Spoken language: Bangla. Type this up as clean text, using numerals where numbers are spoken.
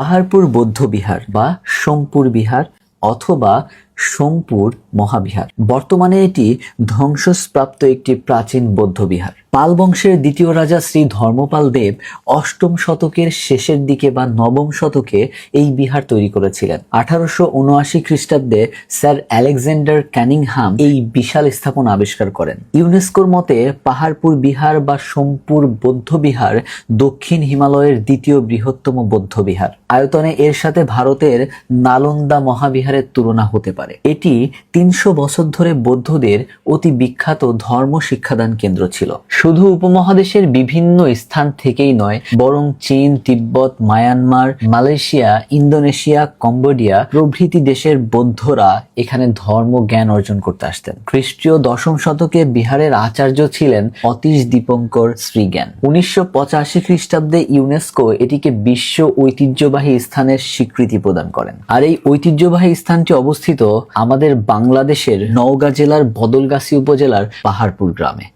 পাহাড়পুর বৌদ্ধবিহার বা সোমপুর বিহার অথবা সোমপুর মহাবিহার। বর্তমানে এটি ধ্বংসপ্রাপ্ত একটি প্রাচীন বৌদ্ধবিহার। পাল বংশের দ্বিতীয় রাজা শ্রী ধর্মপাল দেব অষ্টম শতকের শেষের দিকে বা নবম শতকে এই বিহার তৈরি করেছিলেন। 1879 খ্রিস্টাব্দে স্যার আলেকজান্ডার ক্যানিংহাম এই বিশাল স্থাপনা আবিষ্কার করেন। ইউনেস্কোর মতে পাহাড়পুর বিহার বা সোমপুর বৌদ্ধবিহার দক্ষিণ হিমালয়ের দ্বিতীয় বৃহত্তম বৌদ্ধবিহার। আয়তনে এর সাথে ভারতের নালন্দা মহাবিহারের তুলনা হতে পারে। এটি 300 বছর ধরে বৌদ্ধদের অতি বিখ্যাত ধর্ম শিক্ষাদান কেন্দ্র ছিল। শুধু উপমহাদেশের বিভিন্ন স্থান থেকেই নয়, বরং চীন, তিব্বত, মায়ানমার, মালয়েশিয়া, ইন্দোনেশিয়া, কম্বোডিয়া প্রভৃতি দেশের বৌদ্ধরা এখানে ধর্ম জ্ঞান অর্জন করতে আসতেন। খ্রিস্টীয় 10ম শতকে বিহারের আচার্য ছিলেন অতীশ দীপঙ্কর শ্রীজ্ঞান। 1985 খ্রিস্টাব্দে ইউনেস্কো এটিকে বিশ্ব ঐতিহ্যবাহী স্থানের স্বীকৃতি প্রদান করেন। আর এই ঐতিহ্যবাহী স্থানটি অবস্থিত আমাদের বাংলাদেশের নওগাঁ জেলার বদলগাছী উপজেলার পাহাড়পুর গ্রামে।